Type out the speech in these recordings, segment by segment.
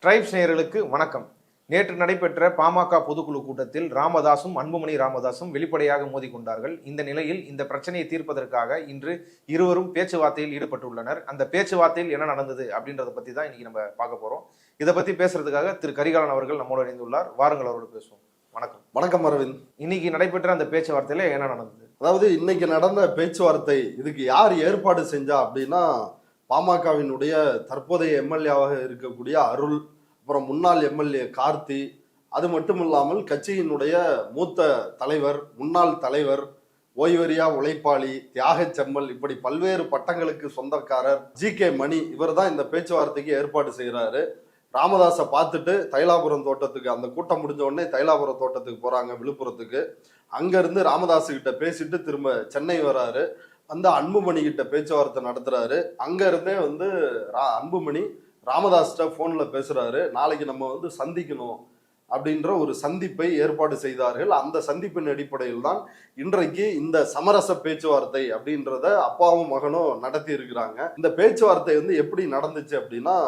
Tribes நேயர்களுக்கு வணக்கம். நேற்று நடைபெற்ற பாமக பொதுக்குழு கூட்டத்தில் ராமதாசும் அன்புமணி ராமதாசும் வெளிப்படையாக மோதிக்கொண்டார்கள். இந்த நிலையில் இந்த பிரச்சனையை தீர்ப்பதற்காக இன்று இருவரும் பேச்சுவார்த்தையில் ஈடுபட்டுள்ளனர். அந்த பேச்சுவார்த்தையில் என்ன நடந்தது அப்படின்றத பத்தி தான் இன்னைக்கு நம்ம பார்க்க போறோம். இதை பத்தி பேசுறதுக்காக திரு கரிகாலன் அவர்கள் நம்மோடு இணைந்துள்ளார். வாருங்கள், அவரோடு பேசுவோம். வணக்கம். வணக்கம் அரவிந்த். இன்னைக்கு நடைபெற்ற அந்த பேச்சுவார்த்தையில என்ன நடந்தது? அதாவது இன்னைக்கு நடந்த பேச்சுவார்த்தை இதுக்கு யார் ஏற்பாடு செஞ்சா அப்படின்னா, பாமகவினுடைய தற்போதைய எம்எல்ஏவாக இருக்கக்கூடிய அருள், அப்புறம் முன்னாள் எம்எல்ஏ கார்த்தி, அது மட்டும் இல்லாமல் கட்சியினுடைய மூத்த தலைவர், முன்னாள் தலைவர், ஓய்வறியா உழைப்பாளி, தியாக செம்மல், இப்படி பல்வேறு பட்டங்களுக்கு சொந்தக்காரர் ஜி.கே. மணி, இவர் தான் இந்த பேச்சுவார்த்தைக்கு ஏற்பாடு செய்யறாரு. ராமதாஸை பார்த்துட்டு தைலாபுரம் தோட்டத்துக்கு, அந்த கூட்டம் முடிஞ்ச உடனே தைலாபுரம் தோட்டத்துக்கு போறாங்க, விழுப்புரத்துக்கு. அங்க இருந்து ராமதாஸ் கிட்ட பேசிட்டு திரும்ப சென்னை வராரு. வந்து அன்புமணி கிட்ட பேச்சுவார்த்தை நடத்துறாரு. அங்க இருந்தே அன்புமணி ராமதாஸ்கிட்ட போன்ல பேசுறாரு. நாளைக்கு நம்ம சந்திக்கணும் அப்படின்ற ஒரு சந்திப்பை ஏற்பாடு செய்தார்கள். அந்த சந்திப்பின் அடிப்படையில் தான் இன்றைக்கு இந்த சமரச பேச்சுவார்த்தை அப்படின்றத அப்பாவும் மகனும் நடத்தி இருக்கிறாங்க. இந்த பேச்சுவார்த்தை எப்படி நடந்துச்சு அப்படின்னா,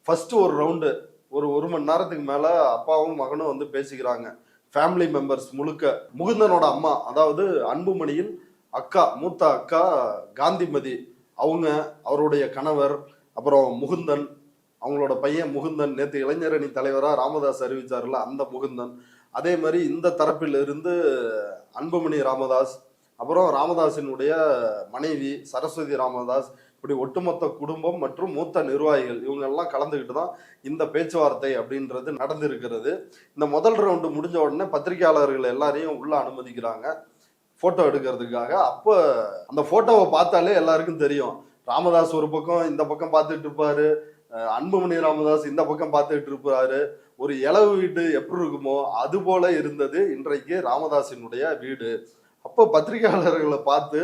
ஃபர்ஸ்ட் ஒரு ரவுண்டு ஒரு மணி நேரத்துக்கு மேல அப்பாவும் மகனும் பேசிக்கிறாங்க. ஃபேமிலி மெம்பர்ஸ் முழுக்க. முகுந்தனோட அம்மா, அதாவது அன்புமணியின் அக்கா, மூத்த அக்கா காந்திமதி, அவருடைய கணவர், அப்புறம் முகுந்தன், அவங்களோட பையன் முகுந்தன், நேற்று இளைஞரணி தலைவராக ராமதாஸ் அறிவிச்சார்ல அந்த முகுந்தன். அதே மாதிரி இந்த தரப்பில் இருந்து அன்புமணி ராமதாஸ், அப்புறம் ராமதாஸினுடைய மனைவி சரஸ்வதி ராமதாஸ், இப்படி ஒட்டுமொத்த குடும்பம் மற்றும் மூத்த நிர்வாகிகள் இவங்கெல்லாம் கலந்துக்கிட்டு தான் இந்த பேச்சுவார்த்தை அப்படின்றது நடந்திருக்கிறது. இந்த முதல் ரவுண்டு முடிஞ்ச உடனே பத்திரிகையாளர்கள் எல்லாரையும் உள்ள அனுமதிக்கிறாங்க போட்டோ எடுக்கிறதுக்காக. அப்போ அந்த போட்டோவை பார்த்தாலே எல்லாருக்கும் தெரியும், ராமதாஸ் ஒரு பக்கம் இந்த பக்கம் பார்த்துட்டு இருப்பாரு, அன்புமணி ராமதாஸ் இந்த பக்கம் பார்த்துட்டு இருப்பாரு. ஒரு இளவு வீடு எப்படி இருக்குமோ அது போல இருந்தது இன்றைக்கு ராமதாஸினுடைய வீடு. அப்போ பத்திரிகையாளர்களை பார்த்து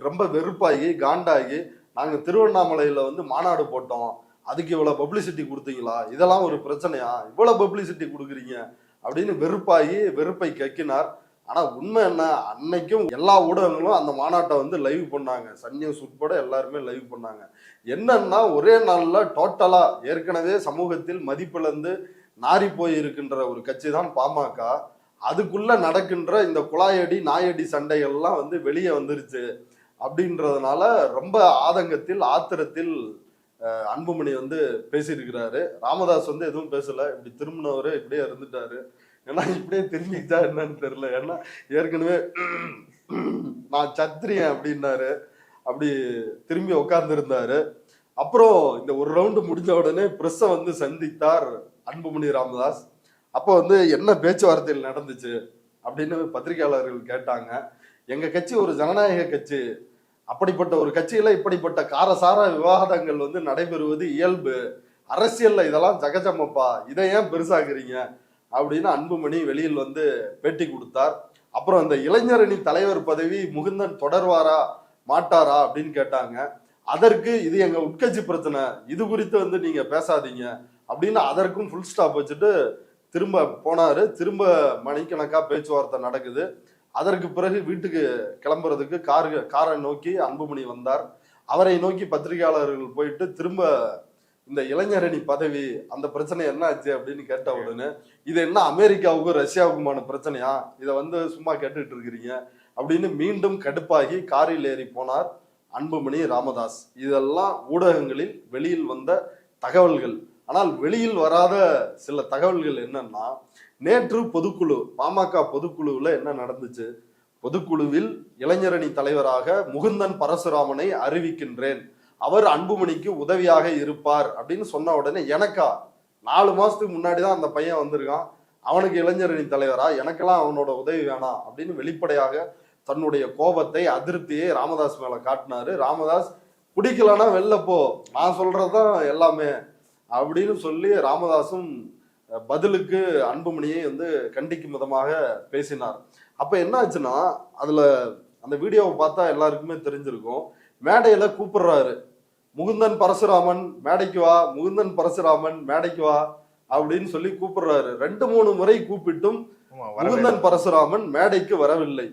ரொம்ப வெறுப்பாகி காண்டாகி, நாங்கள் திருவண்ணாமலையில மாநாடு போட்டோம், அதுக்கு இவ்வளவு பப்ளிசிட்டி கொடுத்தீங்களா, இதெல்லாம் ஒரு பிரச்சனையா, இவ்வளவு பப்ளிசிட்டி கொடுக்குறீங்க அப்படின்னு வெறுப்பாகி வெறுப்பை கக்கினார். ஆனா உண்மை என்ன, அன்னைக்கும் எல்லா ஊடகங்களும் அந்த மாநாட்டை லைவ் பண்ணாங்க. சன் நியூஸ் உட்பட எல்லாருமே லைவ் பண்ணாங்க. என்னன்னா, ஒரே நாள்ல டோட்டலா ஏற்கனவே சமூகத்தில் மதிப்பிழந்து நாரி போய் இருக்கின்ற ஒரு கட்சி தான் பாமக. அதுக்குள்ள நடக்கின்ற இந்த குழாயடி நாயடி சண்டைகள்லாம் வெளியே வந்துருச்சு அப்படின்றதுனால ரொம்ப ஆதங்கத்தில் ஆத்திரத்தில் அன்புமணி பேசியிருக்கிறாரு. ராமதாஸ் எதுவும் பேசல, இப்படி திரும்பினவரு இப்படியே இருந்துட்டாரு. ஏன்னா இப்படியே திரும்பிச்சா என்னன்னு தெரியல. ஏன்னா ஏற்கனவே நான் சத்திரியன் அப்படின்னாரு, அப்படி திரும்பி உட்கார்ந்து இருந்தாரு. அப்புறம் இந்த ஒரு ரவுண்டு முடிஞ்ச உடனே பிரஸ்ஸை சந்தித்தார் அன்புமணி ராமதாஸ். அப்போ என்ன பேச்சுவார்த்தையில் நடந்துச்சு அப்படின்னு பத்திரிகையாளர்கள் கேட்டாங்க. எங்க கட்சி ஒரு ஜனநாயக கட்சி, அப்படிப்பட்ட ஒரு கட்சியில இப்படிப்பட்ட காரசார விவாதங்கள் நடைபெறுவது இயல்பு, அரசியல்ல இதெல்லாம் ஜகஜமப்பா, இதை ஏன் பெருசாக்குறீங்க அப்படின்னு அன்புமணி வெளியில் பேட்டி கொடுத்தார். அப்புறம் இந்த இளைஞரணி தலைவர் பதவி முகுந்தன் தொடர்வாரா மாட்டாரா அப்படின்னு கேட்டாங்க. அதற்கு இது எங்க உட்கட்சி பிரச்சனை, இது குறித்து நீங்க பேசாதீங்க அப்படின்னு அதற்கும் ஃபுல் ஸ்டாப் வச்சுட்டு திரும்ப போனாரு. திரும்ப மணிக்கணக்கா பேச்சுவார்த்தை நடக்குது. அதற்கு பிறகு வீட்டுக்கு கிளம்புறதுக்கு காரை நோக்கி அன்புமணி வந்தார். அவரை நோக்கி பத்திரிகையாளர்கள் போயிட்டு திரும்ப இந்த இளைஞரணி பதவி அந்த பிரச்சனை என்ன ஆச்சு அப்படின்னு கேட்ட உடனே, இது என்ன அமெரிக்காவுக்கும் ரஷ்யாவுக்குமான பிரச்சனையா, இதை சும்மா கேட்டுட்டு இருக்கிறீங்க அப்படின்னு மீண்டும் கடுப்பாகி காரில் ஏறி போனார் அன்புமணி ராமதாஸ். இதெல்லாம் ஊடகங்களில் வெளியில் வந்த தகவல்கள். ஆனால் வெளியில் வராத சில தகவல்கள் என்னன்னா, நேற்று பொதுக்குழு, பாமக பொதுக்குழுவில் என்ன நடந்துச்சு, பொதுக்குழுவில் இளைஞரணி தலைவராக முகுந்தன் பரசுராமனை அறிவிக்கின்றேன், அவர் அன்புமணிக்கு உதவியாக இருப்பார் அப்படின்னு சொன்ன உடனே, எனக்கா 4 மாசத்துக்கு முன்னாடிதான் அந்த பையன் வந்திருக்கான், அவனுக்கு இளைஞரணி தலைவரா, எனக்கெல்லாம் அவனோட உதவி வேணாம் அப்படின்னு வெளிப்படையாக தன்னுடைய கோபத்தை அதிருப்தியை ராமதாஸ் மேல காட்டினாரு. ராமதாஸ் பிடிக்கலன்னா வெளில போ, நான் சொல்றதுதான் எல்லாமே அப்படின்னு சொல்லி ராமதாசும் பதிலுக்கு அன்புமணியை கண்டிக்கும் விதமாக பேசினார். அப்ப என்ன ஆச்சுன்னா, அதுல அந்த வீடியோவை பார்த்தா எல்லாருக்குமே தெரிஞ்சிருக்கும். மேடையில கூப்பிடுறாரு, முகுந்தன் பரசுராமன் மேடைக்கு வா, முகுந்தன் பரசுராமன் மேடைக்கு வா அப்படின்னு சொல்லி கூப்பிடுறாரு. 2-3 முறை கூப்பிட்டும் முகுந்தன் பரசுராமன் மேடைக்கு வரவில்லை.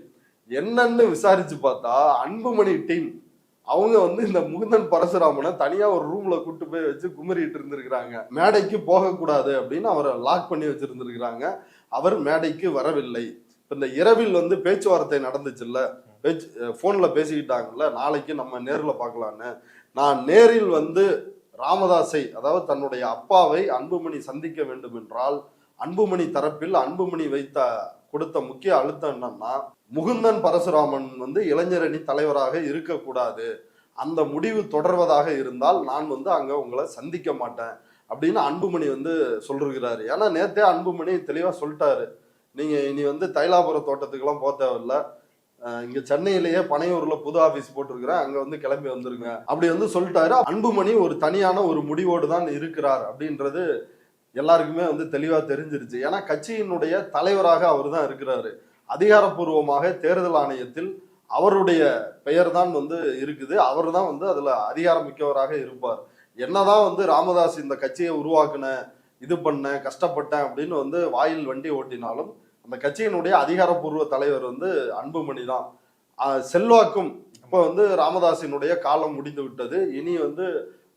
என்னன்னு விசாரிச்சு பார்த்தா அன்புமணி டீம் அவங்க வந்து இந்த முகுந்தன் பரசுராமனை தனியா ஒரு ரூம்ல கூட்டு போய் வச்சு குமரிட்டு இருந்திருக்கிறாங்க. மேடைக்கு போகக்கூடாது அப்படின்னு அவரை லாக் பண்ணி வச்சிருந்திருக்கிறாங்க. அவர் மேடைக்கு வரவில்லை. இந்த இரவில் வந்து பேச்சுவார்த்தை நடந்துச்சுல்ல, போன்ல பேசிக்கிட்டாங்கல்ல, நாளைக்கு நம்ம நேரில் பார்க்கலான்னு. நான் நேரில் வந்து ராமதாஸை, அதாவது தன்னுடைய அப்பாவை அன்புமணி சந்திக்க வேண்டும் என்றால் அன்புமணி தரப்பில் அன்புமணி கொடுத்த முக்கிய அழுத்தம் என்னன்னா, முகுந்தன் பரசுராமன் வந்து இளைஞரணி தலைவராக இருக்கக்கூடாது, அந்த முடிவு தொடர்வதாக இருந்தால் நான் வந்து அங்க உங்களை சந்திக்க மாட்டேன் அப்படின்னு அன்புமணி வந்து சொல்லிருக்கிறாரு. ஏன்னா நேத்தே அன்புமணி தெளிவா சொல்லிட்டாரு, நீங்க இனி வந்து தைலாபுரம் தோட்டத்துக்கெல்லாம் போக தேவையில்ல, இங்க சென்னையிலேயே பனையூர்ல புது ஆபீஸ் போட்டிருக்கிறேன், அங்க வந்து கிளம்பி வந்துருங்க அப்படி வந்து சொல்லிட்டாரு. அன்புமணி ஒரு தனியான ஒரு முடிவோடு தான் இருக்கிறார் அப்படின்றது எல்லாருக்குமே வந்து தெளிவா தெரிஞ்சிருச்சு. ஏன்னா கட்சியினுடைய தலைவராக அவர் தான் இருக்கிறாரு. அதிகாரப்பூர்வமாக தேர்தல் ஆணையத்தில் அவருடைய பெயர் தான் வந்து இருக்குது. அவர் தான் வந்து அதுல அதிகாரம் மிக்கவராக இருப்பார். என்னதான் வந்து ராமதாஸ் இந்த கட்சியை உருவாக்குன, இது பண்ண, கஷ்டப்பட்டேன் அப்படின்னு வந்து வாயில் வண்டி ஓட்டினாலும் அந்த கட்சியினுடைய அதிகாரப்பூர்வ தலைவர் வந்து அன்புமணி தான். செல்வாக்கும் இப்ப வந்து ராமதாஸினுடைய காலம் முடிந்து விட்டது. இனி வந்து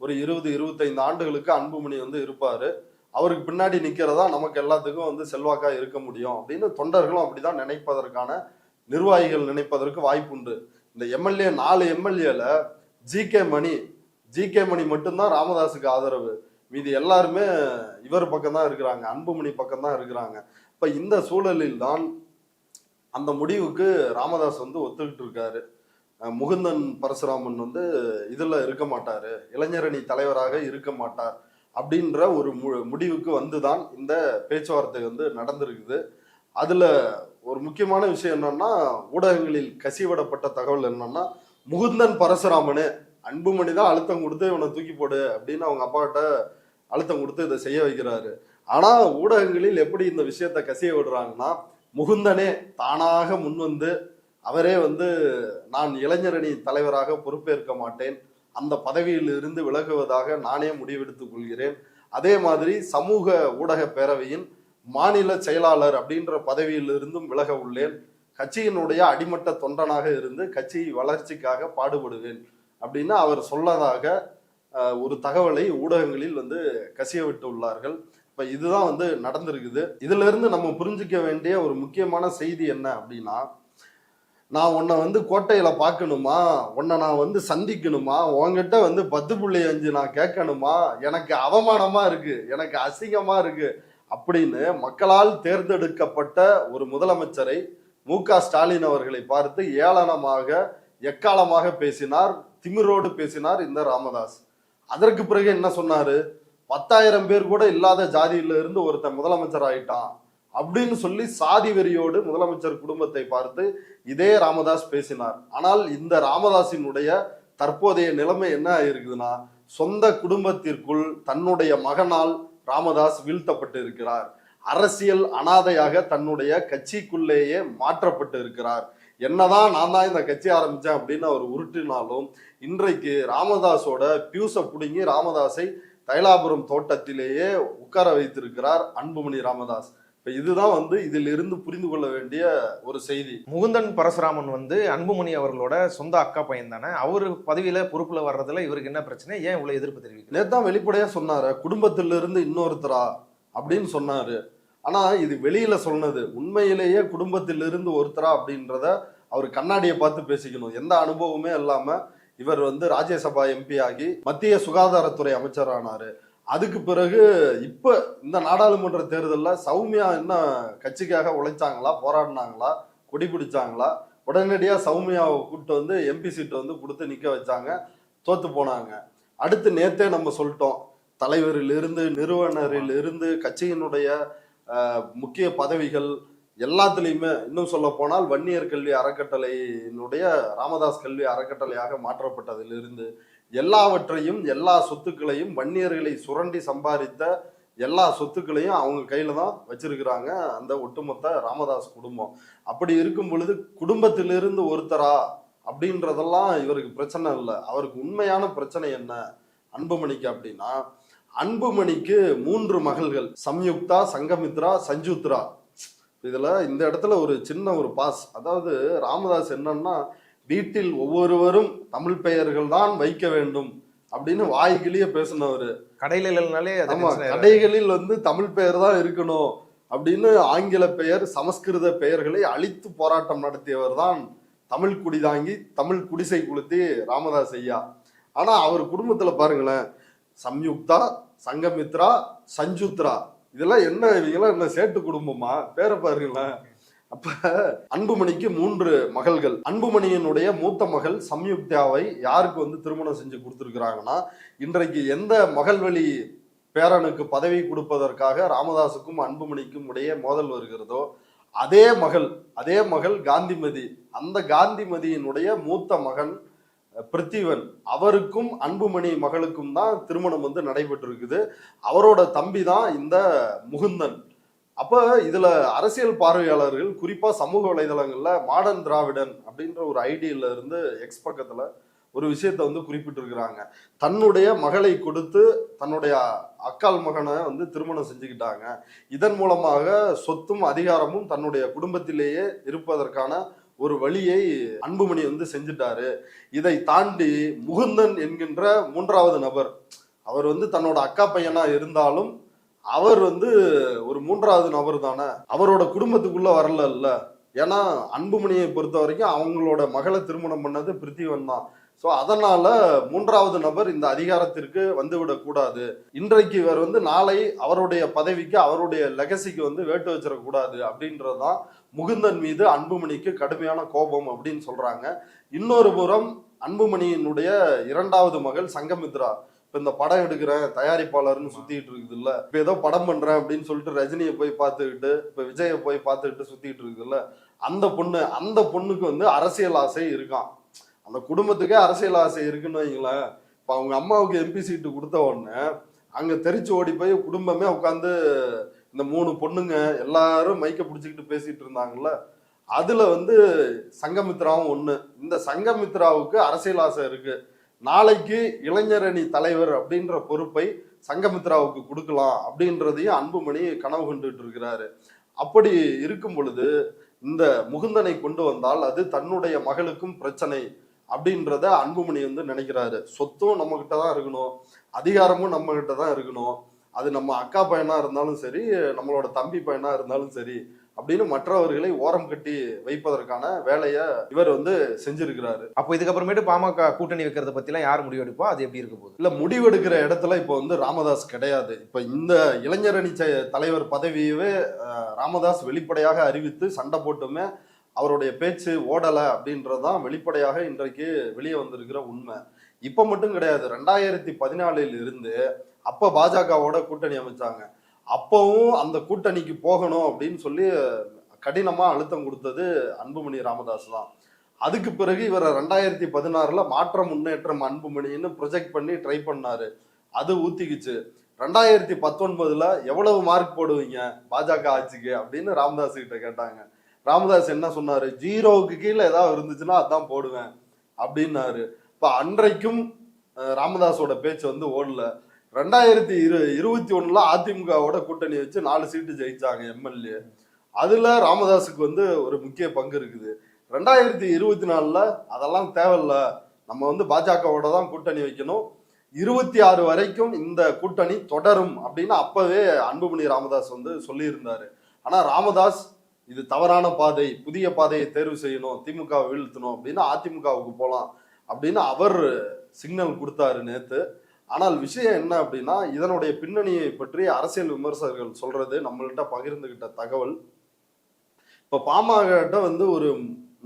ஒரு 20-25 ஆண்டுகளுக்கு அன்புமணி வந்து இருப்பாரு. அவருக்கு பின்னாடி நிக்கிறதா நமக்கு எல்லாத்துக்கும் வந்து செல்வாக்கா இருக்க முடியும் அப்படின்னு தொண்டர்களும் அப்படிதான் நினைப்பதற்கான, நிர்வாகிகள் நினைப்பதற்கு வாய்ப்புண்டு. இந்த எம்எல்ஏ 4 எம்எல்ஏல ஜி கே மணி மட்டும்தான் ராமதாஸுக்கு ஆதரவு. மீதி எல்லாருமே இவர் பக்கம் தான் இருக்கிறாங்க, அன்புமணி பக்கம் தான் இருக்கிறாங்க. இப்ப இந்த சூழலில் தான் அந்த முடிவுக்கு ராமதாஸ் வந்து ஒத்துக்கிட்டு இருக்காரு. முகுந்தன் பரசுராமன் வந்து இதுல இருக்க மாட்டாரு, இளைஞரணி தலைவராக இருக்க மாட்டார் அப்படின்ற ஒரு முடிவுக்கு வந்துதான் இந்த பேச்சுவார்த்தை வந்து நடந்திருக்குது. அதுல ஒரு முக்கியமான விஷயம் என்னன்னா, ஊடகங்களில் கசிவிடப்பட்ட தகவல் என்னன்னா, முகுந்தன் பரசுராமனே அன்புமணி தான் அழுத்தம் கொடுத்து இவனை தூக்கி போடு அப்படின்னு அவங்க அப்பா கிட்ட அழுத்தம் கொடுத்து இதை செய்ய வைக்கிறாரு. ஆனா ஊடகங்களில் எப்படி இந்த விஷயத்த கசிய விடுறாங்கன்னா, முகுந்தனே தானாக முன்வந்து அவரே வந்து நான் இளைஞரணி தலைவராக பொறுப்பேற்க மாட்டேன், அந்த பதவியில் இருந்து விலகுவதாக நானே முடிவெடுத்துக் கொள்கிறேன், அதே மாதிரி சமூக ஊடக பேரவையின் மாநில செயலாளர் அப்படின்ற பதவியில் இருந்தும் விலக உள்ளேன், கட்சியினுடைய அடிமட்ட தொண்டனாக இருந்து கட்சி வளர்ச்சிக்காக பாடுபடுவேன் அப்படின்னு அவர் சொல்லதாக ஒரு தகவலை ஊடகங்களில் வந்து கசிய விட்டு உள்ளார்கள். இப்ப இதுதான் வந்து நடந்திருக்குது. இதுல இருந்து நம்ம புரிஞ்சுக்க வேண்டிய ஒரு முக்கியமான செய்தி என்ன அப்படின்னா, நான் உன்னை வந்து கோட்டையில பார்க்கணுமா, உன்னை நான் வந்து சந்திக்கணுமா, உன்கிட்ட வந்து 10.5 நான் கேட்கணுமா, எனக்கு அவமானமா இருக்கு, எனக்கு அசிங்கமா இருக்கு அப்படின்னு மக்களால் தேர்ந்தெடுக்கப்பட்ட ஒரு முதலமைச்சரை மு.க. ஸ்டாலின் அவர்களை பார்த்து ஏளனமாக எக்காலமாக பேசினார், திமிரோடு பேசினார் இந்த ராமதாஸ். அதற்கு பிறகு என்ன சொன்னாரு, 10,000 பேர் கூட இல்லாத ஜாதியில இருந்து ஒருத்தன் முதலமைச்சர் ஆயிட்டான் அப்படின்னு சொல்லி சாதி வெறியோடு முதலமைச்சர் குடும்பத்தை பார்த்து இதே ராமதாஸ் பேசினார். ஆனால் இந்த ராமதாஸினுடைய தற்போதைய நிலைமை என்ன இருக்குதுன்னா, சொந்த குடும்பத்திற்குள் தன்னுடைய மகனால் ராமதாஸ் வீழ்த்தப்பட்டு இருக்கிறார். அரசியல் அனாதையாக தன்னுடைய கட்சிக்குள்ளேயே மாற்றப்பட்டு இருக்கிறார். என்னதான் நான் தான் இந்த கட்சி ஆரம்பிச்சேன் அப்படின்னு அவர் உருட்டினாலும் இன்றைக்கு ராமதாஸோட பியூஸை பிடுங்கி ராமதாஸை தைலாபுரம் தோட்டத்திலேயே உட்கார வைத்திருக்கிறார் அன்புமணி ராமதாஸ். இதுதான் வந்து இதில் இருந்து புரிந்து கொள்ள வேண்டிய ஒரு செய்தி. முகுந்தன் பரசுராமன் வந்து அன்புமணி அவர்களோட சொந்த அக்கா பையன் தானே, அவரு பதவியில பொறுப்புல வர்றதுல இவருக்கு என்ன பிரச்சனை, ஏன் இவ்வளவு எதிர்ப்பு தெரிவிக்க? நேத்தான் வெளிப்படையா சொன்னாரு, குடும்பத்திலிருந்து இன்னொருத்தரா அப்படின்னு சொன்னாரு. ஆனா இது வெளியில சொன்னது, உண்மையிலேயே குடும்பத்திலிருந்து ஒருத்தரா அப்படின்றத அவர் கண்ணாடியை பார்த்து பேசிக்கணும். எந்த அனுபவமே இல்லாம இவர் வந்து ராஜ்யசபா எம்பி ஆகி மத்திய சுகாதாரத்துறை அமைச்சரானாரு. அதுக்கு பிறகு இப்ப இந்த நாடாளுமன்ற தேர்தலில் சௌமியா என்ன கட்சிக்காக உழைச்சாங்களா, போராடினாங்களா, கொடி பிடிச்சாங்களா? உடனடியா சௌமியாவை கூப்பிட்டு வந்து எம்பி சீட்டை வந்து கொடுத்து நிக்க வச்சாங்க, தோத்து போனாங்க. அடுத்து நேத்தே நம்ம சொல்லிட்டோம், தலைவரில் இருந்து நிறுவனரில் இருந்து கட்சியினுடைய முக்கிய பதவிகள் எல்லாத்துலேயுமே, இன்னும் சொல்ல போனால் வன்னியர் கல்வி அறக்கட்டளையினுடைய ராமதாஸ் கல்வி அறக்கட்டளையாக மாற்றப்பட்டதிலிருந்து எல்லாவற்றையும், எல்லா சொத்துக்களையும், வன்னியர்களை சுரண்டி சம்பாதித்த எல்லா சொத்துக்களையும் அவங்க கையில தான் வச்சிருக்கிறாங்க அந்த ஒட்டுமொத்த ராமதாஸ் குடும்பம். அப்படி இருக்கும் பொழுது குடும்பத்திலிருந்து ஒருத்தரா அப்படின்றதெல்லாம் இவருக்கு பிரச்சனை இல்லை. அவருக்கு உண்மையான பிரச்சனை என்ன அன்புமணிக்கு அப்படின்னா, அன்புமணிக்கு 3 மகள்கள், சம்யுக்தா, சங்கமித்ரா, சஞ்சுத்ரா. இதுல இந்த இடத்துல ஒரு சின்ன ஒரு பாஸ், அதாவது ராமதாஸ் என்னன்னா வீட்டில் ஒவ்வொருவரும் தமிழ் பெயர்கள் தான் வைக்க வேண்டும் அப்படின்னு வாய்க்கிலேயே பேசினவர். கடையில இல்லைனாலே ஆமா, கடைகளில் வந்து தமிழ் பெயர் தான் இருக்கணும் அப்படின்னு ஆங்கில பெயர் சமஸ்கிருத பெயர்களை அழித்து போராட்டம் நடத்தியவர் தான் தமிழ் குடிதாங்கி தமிழ் குடிசை குளுத்தி ராமதாஸ் ஐயா. ஆனா அவர் குடும்பத்துல பாருங்களேன், சம்யுக்தா, சங்கமித்ரா, சஞ்சுத்ரா, இதெல்லாம் இவங்கெல்லாம் என்ன சேட்டு குடும்பமா? பேரை பாருங்களேன். அப்ப அன்புமணிக்கு 3 மகள்கள். அன்புமணியினுடைய மூத்த மகள் சம்யுக்தாவை யாருக்கு வந்து திருமணம் செஞ்சு கொடுத்துருக்குறாங்கன்னா, இன்றைக்கு எந்த மகள் வழி பேரனுக்கு பதவி கொடுப்பதற்காக ராமதாஸுக்கும் அன்புமணிக்கும் இடையே மோதல் வருகிறதோ அதே மகள் காந்திமதி. அந்த காந்திமதியினுடைய மூத்த மகன் பிருத்திவன், அவருக்கும் அன்புமணி மகளுக்கும் தான் திருமணம் வந்து நடைபெற்று இருக்குது. அவரோட தம்பி தான் இந்த முகுந்தன். அப்ப இதுல அரசியல் பார்வையாளர்கள் குறிப்பா சமூக வலைதளங்கள்ல மாடர்ன் திராவிடன் அப்படின்ற ஒரு ஐடியில இருந்து எக்ஸ் பக்கத்துல ஒரு விஷயத்த வந்து குறிப்பிட்டிருக்கிறாங்க. தன்னுடைய மகளை கொடுத்து தன்னுடைய அக்கால் மகனை வந்து திருமணம் செஞ்சுக்கிட்டாங்க. இதன் மூலமாக சொத்தும் அதிகாரமும் தன்னுடைய குடும்பத்திலேயே இருப்பதற்கான ஒரு வழியை அன்புமணி வந்து செஞ்சுட்டாரு. இதை தாண்டி முகுந்தன் என்கின்ற 3வது நபர், அவர் வந்து தன்னோட அக்கா பையனா இருந்தாலும் அவர் வந்து ஒரு 3வது நபர் தானே, அவரோட குடும்பத்துக்குள்ள வரல. ஏன்னா அன்புமணியை பொறுத்த வரைக்கும் அவங்களோட மகளை திருமணம் பண்ணது பிருத்திவன் தான். ஸோ அதனால 3வது நபர் இந்த அதிகாரத்திற்கு வந்துவிடக் கூடாது. இன்றைக்கு இவர் வந்து நாளை அவருடைய பதவிக்கு அவருடைய லெகசிக்கு வந்து வேட்டு வச்சிடக்கூடாது அப்படின்றதுதான் முகுந்தன் மீது அன்புமணிக்கு கடுமையான கோபம் அப்படின்னு சொல்றாங்க. இன்னொரு புறம் அன்புமணியினுடைய 2வது மகள் சங்கமித்ரா இப்ப இந்த படம் எடுக்கிறேன் தயாரிப்பாளர்னு சுத்திட்டு இருக்குது இல்ல, இப்ப ஏதோ படம் பண்றேன் அப்படின்னு சொல்லிட்டு ரஜினியை போய் பார்த்துக்கிட்டு இப்ப விஜயை போய் பார்த்துக்கிட்டு சுத்திட்டு இருக்குது இல்ல, அந்த பொண்ணுக்கு வந்து அரசியல் ஆசை இருக்கான். அந்த குடும்பத்துக்கே அரசியல் ஆசை இருக்குன்னு வைங்களேன். இப்ப அவங்க அம்மாவுக்கு எம்பி சீட்டு கொடுத்த உடனே அங்க தெரிச்சு ஓடி போய் குடும்பமே உட்காந்து இந்த 3 பொண்ணுங்க எல்லாரும் மைக்க பிடிச்சிக்கிட்டு பேசிட்டு இருந்தாங்கல்ல, அதுல வந்து சங்கமித்ராவும் ஒண்ணு. இந்த சங்கமித்ராவுக்கு அரசியல் ஆசை இருக்கு. நாளைக்கு இளைஞரணி தலைவர் அப்படின்ற பொறுப்பை சங்கமித்ராவுக்கு கொடுக்கலாம் அப்படின்றதையும் அன்புமணி கனவு கண்டுட்டு இருக்கிறாரு. அப்படி இருக்கும் பொழுது இந்த முகுந்தனை கொண்டு வந்தால் அது தன்னுடைய மகளுக்கும் பிரச்சனை அப்படின்றத அன்புமணி வந்து நினைக்கிறாரு. சொத்தும் நம்ம கிட்ட தான் இருக்கணும், அதிகாரமும் நம்ம கிட்ட தான் இருக்கணும், அது நம்ம அக்கா பையனா இருந்தாலும் சரி நம்மளோட தம்பி பையனா இருந்தாலும் சரி அப்படின்னு மற்றவர்களை ஓரம் கட்டி வைப்பதற்கான வேலையை இவர் வந்து செஞ்சிருக்கிறாரு. அப்போ இதுக்கப்புறமேட்டு பாமக கூட்டணி வைக்கிறத பத்தி எல்லாம் யார் முடிவெடுப்பா, அது எப்படி இருக்க போகுது? இல்ல, முடிவெடுக்கிற இடத்துல இப்போ வந்து ராமதாஸ் கிடையாது. இப்ப இந்த இளைஞரணி தலைவர் பதவியவே ராமதாஸ் வெளிப்படையாக அறிவித்து சண்டை போட்டுமே அவருடைய பேச்சு ஓடலை அப்படின்றதான் வெளிப்படையாக இன்றைக்கு வெளியே வந்திருக்கிற உண்மை. இப்ப மட்டும் கிடையாது, 2014 இருந்து அப்ப பாஜகவோட கூட்டணி அமைச்சாங்க. அப்பவும் அந்த கூட்டணிக்கு போகணும் அப்படின்னு சொல்லி கடினமா அழுத்தம் கொடுத்தது அன்புமணி ராமதாஸ் தான். அதுக்கு பிறகு இவரை 2016 மாற்றம் முன்னேற்றம் அன்புமணின்னு ப்ரொஜெக்ட் பண்ணி ட்ரை பண்ணாரு. அது ஊத்திக்குச்சு. 2019 எவ்வளவு மார்க் போடுவீங்க பாஜக ஆட்சிக்கு அப்படின்னு ராமதாஸ் கிட்ட கேட்டாங்க. ராமதாஸ் என்ன சொன்னாரு, 0க்கு கீழே ஏதாவது இருந்துச்சுன்னா அதான் போடுவேன் அப்படின்னாரு. இப்ப அன்றைக்கும் ராமதாஸோட பேச்சு வந்து ஓடல. 2021 அதிமுகவோட கூட்டணி வச்சு 4 சீட்டு ஜெயிச்சாங்க எம்எல்ஏ. அதுல ராமதாஸுக்கு வந்து ஒரு முக்கிய பங்கு இருக்குது. 2024 அதெல்லாம் தேவையில்ல, நம்ம வந்து பாஜகவோட தான் கூட்டணி வைக்கணும், 26 வரைக்கும் இந்த கூட்டணி தொடரும் அப்படின்னு அப்பவே அன்புமணி ராமதாஸ் வந்து சொல்லியிருந்தாரு. ஆனா ராமதாஸ் இது தவறான பாதை, புதிய பாதையை தேர்வு செய்யணும், திமுக வீழ்த்தணும் அப்படின்னு அதிமுகவுக்கு போகலாம் அப்படின்னு அவர் சிக்னல் கொடுத்தாரு நேத்து. ஆனால் விஷயம் என்ன அப்படின்னா, இதனுடைய பின்னணியை பற்றி அரசியல் விமர்சகர்கள் சொல்றது நம்மள்கிட்ட பகிர்ந்துகிட்ட தகவல். இப்ப பாமக வந்து ஒரு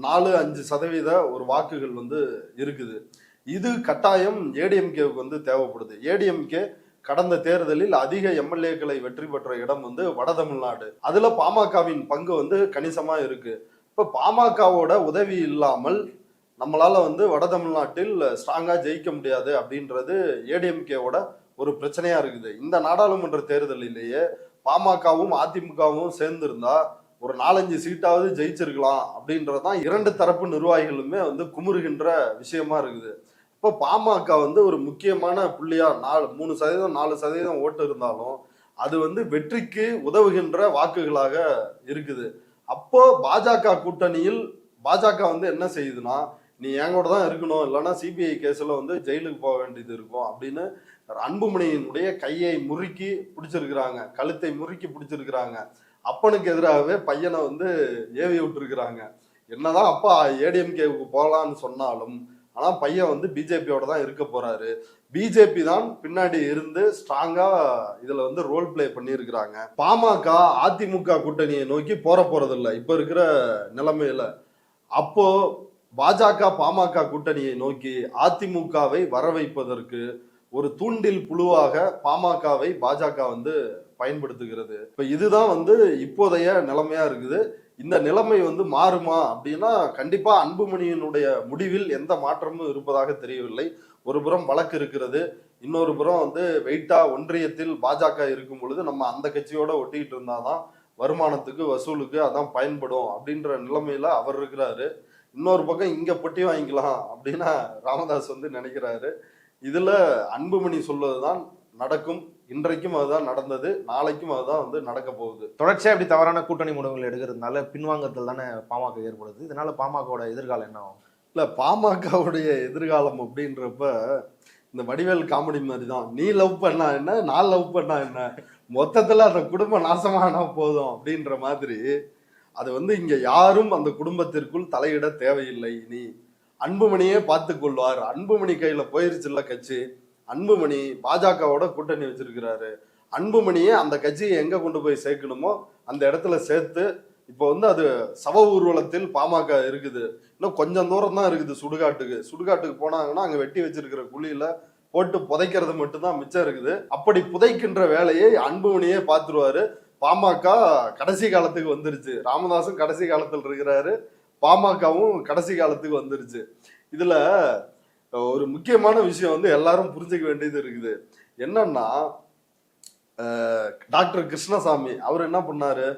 4-5% ஒரு வாக்குகள் வந்து இருக்குது. இது கட்டாயம் ஏடிஎம்கேவுக்கு வந்து தேவைப்படுது. ஏடிஎம்கே கடந்த தேர்தலில் அதிக எம்எல்ஏக்களை வெற்றி பெற்ற இடம் வந்து வட தமிழ்நாடு. அதுல பாமகவின் பங்கு வந்து கணிசமா இருக்கு. இப்ப பாமகவோட உதவி இல்லாமல் நம்மளால வந்து வட தமிழ்நாட்டில் ஸ்ட்ராங்கா ஜெயிக்க முடியாது அப்படின்றது ஏடிஎம்கேவோட ஒரு பிரச்சனையா இருக்குது. இந்த நாடாளுமன்ற தேர்தலிலேயே பாமகவும் அதிமுகவும் சேர்ந்திருந்தா ஒரு 4-5 சீட்டாவது ஜெயிச்சிருக்கலாம் அப்படின்றதான் 2 தரப்பு நிர்வாகிகளுமே வந்து குமுறுகின்ற விஷயமா இருக்குது. இப்போ பாமக வந்து ஒரு முக்கியமான புள்ளியா 3%, 4% ஓட்டு இருந்தாலும் அது வந்து வெற்றிக்கு உதவுகின்ற வாக்குகளாக இருக்குது. அப்போ பாஜக கூட்டணியில் பாஜக வந்து என்ன செய்யுதுன்னா, நீ என் கூட தான் இருக்கணும், இல்லைன்னா சிபிஐ கேஸ்ல வந்து ஜெயிலுக்கு போக வேண்டியது இருக்கும் அப்படின்னு அன்புமணியினுடைய கையை முறுக்கி பிடிச்சிருக்கிறாங்க, கழுத்தை முறுக்கி பிடிச்சிருக்கிறாங்க. அப்பனுக்கு எதிராகவே பையனை வந்து ஏவி விட்டுருக்குறாங்க. என்னதான் அப்பா ஏடிஎம்கேவுக்கு போகலான்னு சொன்னாலும் ஆனா பையன் வந்து பிஜேபியோட தான் இருக்க போறாரு. பிஜேபி தான் பின்னாடி இருந்து ஸ்ட்ராங்கா இதுல வந்து ரோல் பிளே பண்ணியிருக்கிறாங்க. பாமக அதிமுக கூட்டணியை நோக்கி போறதில்லை இப்ப இருக்கிற நிலைமையில. அப்போ பாஜக பாமக கூட்டணியை நோக்கி அதிமுகவை வர வைப்பதற்கு ஒரு தூண்டில் புழுவாக பாமகவை பாஜக வந்து பயன்படுத்துகிறது. இப்ப இதுதான் வந்து இப்போதைய நிலைமையா இருக்குது. இந்த நிலைமை வந்து மாறுமா அப்படின்னா கண்டிப்பா அன்புமணியினுடைய முடிவில் எந்த மாற்றமும் இருப்பதாக தெரியவில்லை. ஒரு புறம் வழக்கு இருக்கிறது, இன்னொரு புறம் வந்து வெயிட்டா ஒன்றியத்தில் பாஜக இருக்கும் பொழுது நம்ம அந்த கட்சியோட ஒட்டிக்கிட்டு இருந்தாதான் வருமானத்துக்கு வசூலுக்கு அதான் பயன்படும் அப்படின்ற நிலைமையில அவர் இருக்கிறாரு. இன்னொரு பக்கம் இங்க பொட்டி வாங்கிக்கலாம் அப்படின்னா ராமதாஸ் வந்து நினைக்கிறாரு. இதுல அன்புமணி சொல்வதுதான் நடக்கும். இன்றைக்கும் அதுதான் நடந்தது, நாளைக்கும் அதுதான் வந்து நடக்க போகுது. தொடர்ச்சியா இப்படி தவறான கூட்டணி முடிவுகள் எடுக்கிறதுனால பின்வாங்கத்தில் தானே பாமக ஏற்படுது. இதனால பாமகவோட எதிர்காலம் என்ன ஆகும்? இல்ல பாமகவுடைய எதிர்காலம் அப்படின்றப்ப இந்த வடிவேல் காமெடி மாதிரி தான். நீ லவ் பண்ணா என்ன, நான் லவ் பண்ணா என்ன, மொத்தத்துல அந்த குடும்பம் நாசமானா போதும் அப்படின்ற மாதிரி. அது வந்து இங்க யாரும் அந்த குடும்பத்திற்குள் தலையிட தேவையில்லை. இனி அன்புமணியே பார்த்து கொள்வார். அன்புமணி கையில போயிருச்சுல்ல கட்சி. அன்புமணி பாஜகவோட கூட்டணி வச்சிருக்கிறாரு. அன்புமணியே அந்த கட்சியை எங்க கொண்டு போய் சேர்க்கணுமோ அந்த இடத்துல சேர்த்து, இப்போ வந்து அது சவ ஊர்வலத்தில் பாமக இருக்குது. இன்னும் கொஞ்சம் தூரம் தான் இருக்குது சுடுகாட்டுக்கு போனாங்கன்னா அங்க வெட்டி வச்சிருக்கிற குழியில போட்டு புதைக்கிறது மட்டும்தான் மிச்சம் இருக்குது. அப்படி புதைக்கின்ற வேலையை அன்புமணியே பார்த்துருவாரு. பாமக கடைசி காலத்துக்கு வந்துருச்சு. ராமதாசும் கடைசி காலத்தில் இருக்கிறாரு, பாமகவும் கடைசி காலத்துக்கு வந்துருச்சு. இதுல ஒரு முக்கியமான விஷயம் வந்து எல்லாரும் புரிஞ்சுக்க வேண்டியது இருக்குது. என்னன்னா டாக்டர் கிருஷ்ணசாமி அவர் என்ன பண்ணாரு,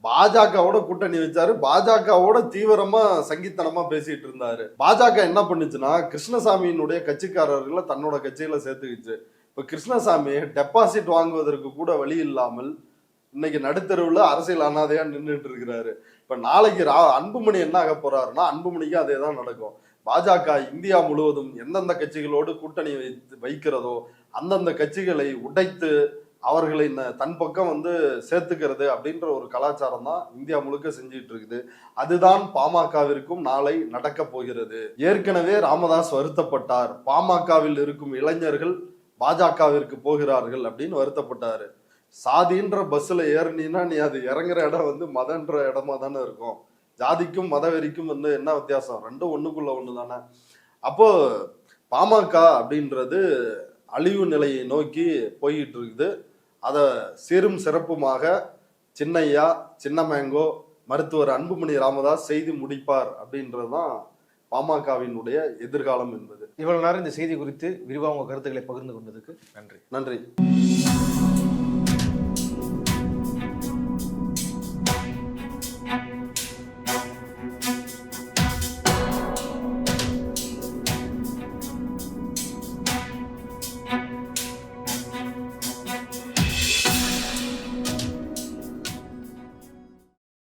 பாஜகவோட கூட்டணி வச்சாரு, பாஜகவோட தீவிரமா சங்கித்தனமா பேசிட்டு இருந்தாரு. பாஜக என்ன பண்ணுச்சுன்னா கிருஷ்ணசாமியினுடைய கட்சிக்காரர்களை தன்னோட கட்சியில சேர்த்துக்கிச்சு. இப்ப கிருஷ்ணசாமி டெபாசிட் வாங்குவதற்கு கூட வழி இல்லாமல் இன்னைக்கு நடுத்தருவுல அரசியல் அனாதையா நின்றுட்டு இருக்கிறாரு. இப்ப நாளைக்கு அன்புமணி என்ன ஆக போறாருன்னா அன்புமணிக்கு அதே தான் நடக்கும். பாஜக இந்தியா முழுவதும் எந்தெந்த கட்சிகளோடு கூட்டணி வைக்கிறதோ அந்தந்த கட்சிகளை உடைத்து அவர்களை தன் பக்கம் வந்து சேர்த்துக்கிறது அப்படின்ற ஒரு கலாச்சாரம் தான் இந்தியா முழுக்க செஞ்சிட்டு இருக்குது. அதுதான் பாமகவிற்கும் நாளை நடக்க போகிறது. ஏற்கனவே ராமதாஸ் வருத்தப்பட்டார், பாமகவில் இருக்கும் இளைஞர்கள் பாஜகவிற்கு போகிறார்கள் அப்படின்னு வருத்தப்பட்டாரு. சாதின்ற பஸ்ல ஏறினா நீ அது இறங்குற இடம் வந்து மதன்ற இடமா தானே இருக்கும். ஜாதிக்கும் மதவெறிக்கும் வந்து என்ன வித்தியாசம்? ரெண்டும் ஒண்ணுக்குள்ள ஒண்ணு தானே. அப்போ பாமக அப்படின்றது அழிவு நிலையை நோக்கி போயிட்டு இருக்குது. அதை சீரும் சிறப்புமாக சின்னையா, சின்ன மேங்கோ, மருத்துவர் அன்புமணி ராமதாஸ் செய்து முடிப்பார் அப்படின்றதுதான் பாமகவினுடைய எதிர்காலம் என்பது. இவ்வளவு நேரம் இந்த செய்தி குறித்து விரிவாக உங்க கருத்துக்களை பகிர்ந்து கொண்டதுக்கு நன்றி. நன்றி.